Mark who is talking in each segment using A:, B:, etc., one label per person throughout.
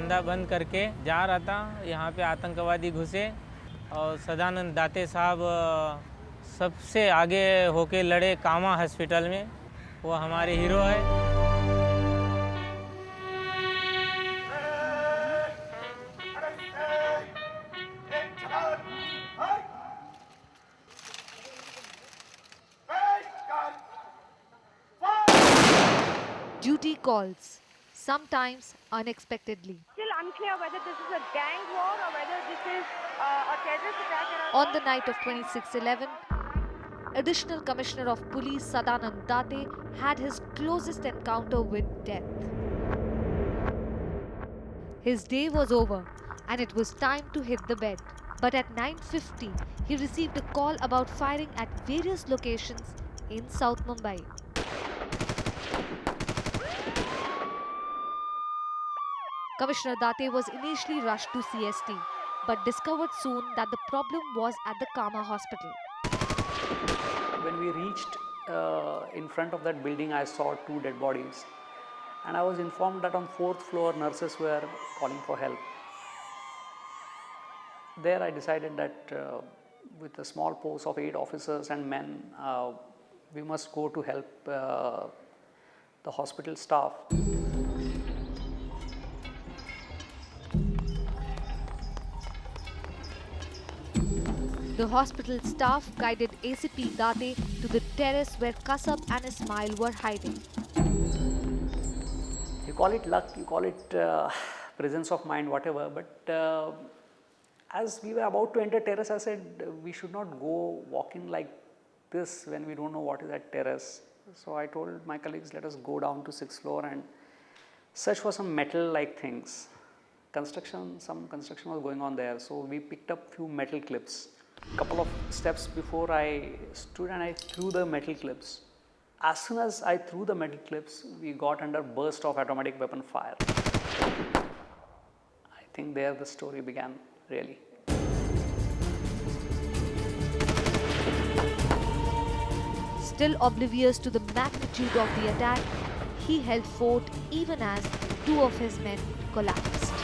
A: धंधा बंद करके जा रहा था, यहाँ पे आतंकवादी घुसे और सदानंद दाते साहब सबसे आगे होके लड़े कामा हॉस्पिटल में। वो हमारे हीरो है।
B: Duty calls, sometimes unexpectedly.
C: Still unclear whether this is a gang war or whether this is a terrorist attack.
B: On the night of 26/11, Additional Commissioner of Police Sadanand Date had his closest encounter with death. His day was over and it was time to hit the bed. But at 9:50, he received a call about firing at various locations in South Mumbai. Commissioner Date was initially rushed to CST, but discovered soon that the problem was at the Kama hospital.
D: When we reached in front of that building, I saw 2 dead bodies, and I was informed that on 4th floor nurses were calling for help. There I decided that with a small force of 8 officers and men, we must go to help the hospital staff.
B: The hospital staff guided ACP Date to the terrace where Kasab and Ismail were hiding.
D: You call it luck, you call it presence of mind, whatever, but as we were about to enter terrace, I said we should not go walking like this when we don't know what is that terrace. So I told my colleagues, let us go down to 6th floor and search for some metal like things. Some construction was going on there, so we picked up few metal clips. Couple of steps before I stood and I threw the metal clips. As soon as I threw the metal clips, we got under burst of automatic weapon fire. I think there the story began, really.
B: Still oblivious to the magnitude of the attack, he held fort even as 2 of his men collapsed.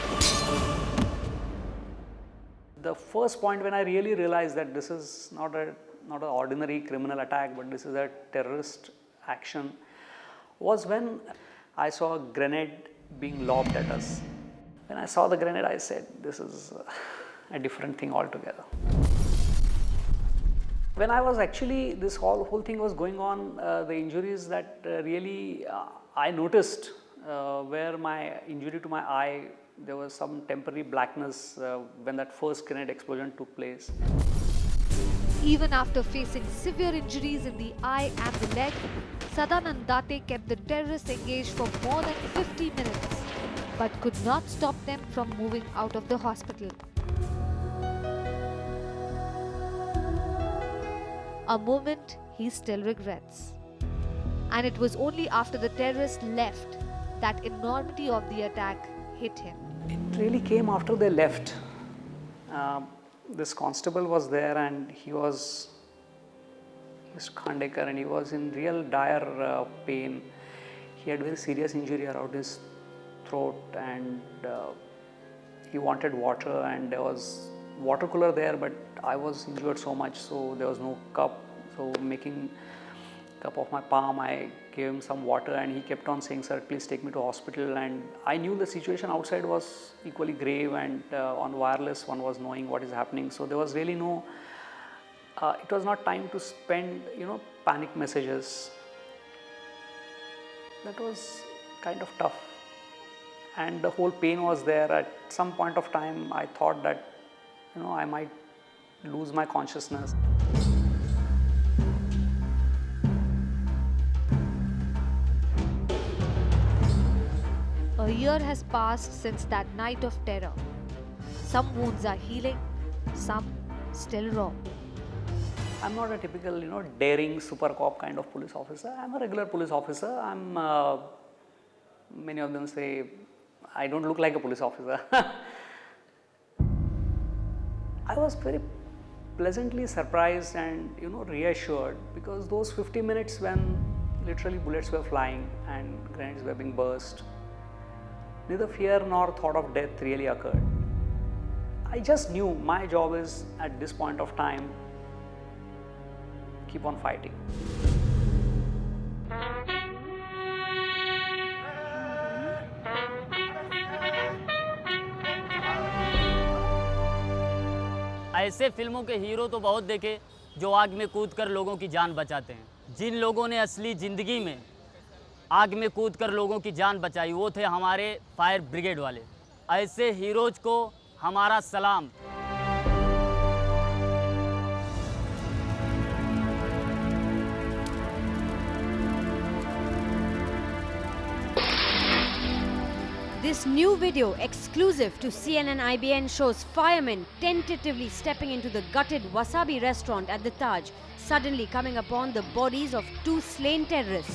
D: The first point when I really realized that this is not an ordinary criminal attack, but this is a terrorist action, was when I saw a grenade being lobbed at us. When I saw the grenade, I said, this is a different thing altogether. When I was actually, this whole thing was going on, the injuries that really I noticed where my injury to my eye, there was some temporary blackness when that first grenade explosion took place.
B: Even after facing severe injuries in the eye and the leg, Sadanand Date kept the terrorists engaged for more than 50 minutes, but could not stop them from moving out of the hospital. A moment he still regrets. And it was only after the terrorists left that enormity of the attack hit him.
D: It really came after they left. This constable was there and he was Mr. Khandekar, and he was in real dire pain. He had very serious injury around his throat and he wanted water, and there was water cooler there, but I was injured so much, so there was no cup. So making cup of my palm, I gave him some water and he kept on saying, sir, please take me to hospital. And I knew the situation outside was equally grave, and on wireless one was knowing what is happening. So there was really no, it was not time to spend, panic messages. That was kind of tough. And the whole pain was there. At some point of time, I thought that, I might lose my consciousness.
B: A year has passed since that night of terror. Some wounds are healing, some still raw.
D: I'm not a typical, daring super cop kind of police officer. I'm a regular police officer. Many of them say, I don't look like a police officer. I was very pleasantly surprised and, reassured, because those 50 minutes when literally bullets were flying and grenades were being burst, neither fear nor thought of death really occurred. I just knew my job is, at this point of time, keep on fighting.
E: ऐसे फिल्मों के hero तो बहुत देखे जो आग में कूदकर लोगों की जान बचाते हैं। जिन लोगों ने असली ज़िंदगी में आग में कूदकर लोगों की जान बचाई वो थे हमारे फायर ब्रिगेड वाले। ऐसे हीरोज़ को हमारा सलाम।
F: This new video, exclusive to CNN IBN, shows firemen tentatively stepping into the gutted wasabi restaurant at the Taj, suddenly coming upon the bodies of 2 slain terrorists.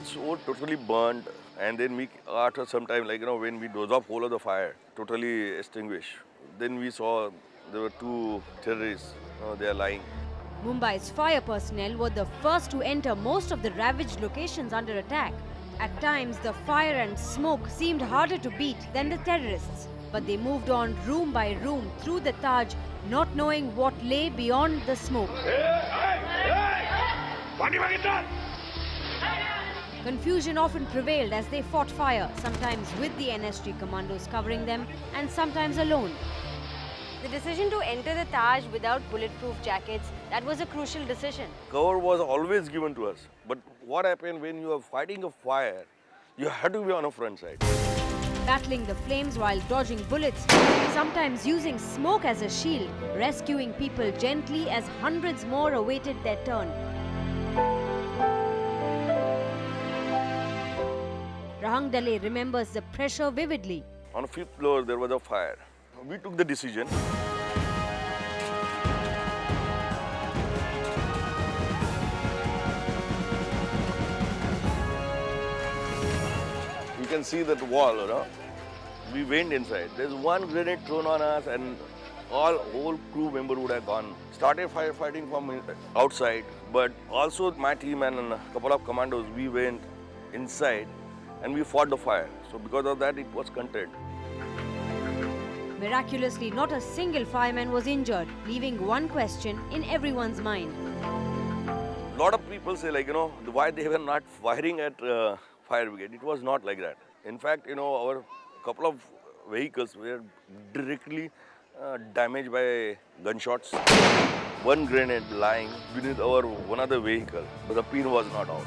G: So totally burned, and then we, after some time, when we dozed off whole of the fire, totally extinguished. Then we saw there were 2 terrorists, they are lying.
F: Mumbai's fire personnel were the first to enter most of the ravaged locations under attack. At times, the fire and smoke seemed harder to beat than the terrorists. But they moved on room by room through the Taj, not knowing what lay beyond the smoke. Confusion often prevailed as they fought fire, sometimes with the NSG commandos covering them and sometimes alone. The decision to enter the Taj without bulletproof jackets, that was a crucial decision.
G: Cover was always given to us, but what happened when you are fighting a fire, you had to be on a front side.
F: Battling the flames while dodging bullets, sometimes using smoke as a shield, rescuing people gently as hundreds more awaited their turn. Rahang Dale remembers the pressure vividly.
G: On the 5th floor, there was a fire. We took the decision. You can see that wall, we went inside. There's one grenade thrown on us and whole crew member would have gone. Started firefighting from outside, but also my team and a couple of commandos, we went inside and we fought the fire. So because of that, it was contained.
F: Miraculously, not a single fireman was injured, leaving one question in everyone's mind.
G: A lot of people say, why they were not firing at fire brigade. It was not like that. In fact, our couple of vehicles were directly damaged by gunshots. One grenade lying beneath one other vehicle, but the pin was not out.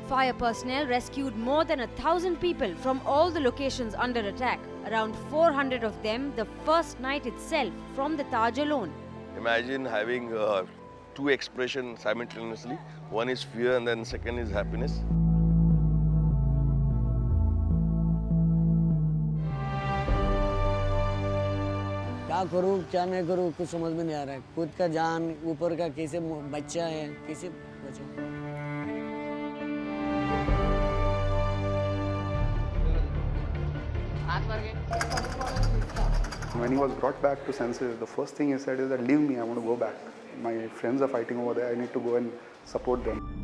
F: Fire personnel rescued more than 1,000 people from all the locations under attack, around 400 of them the first night itself from the Taj alone.
G: Imagine having 2 expressions simultaneously. One is fear and then second is happiness.
H: क्या करूँ क्या नहीं करूँ कुछ समझ में नहीं आ रहा है। खुद का जान ऊपर का कैसे बच्चा है कैसे बचाऊँ।
I: When he was brought back to senses, the first thing he said is that leave me, I want to go back. My friends are fighting over there, I need to go and support them.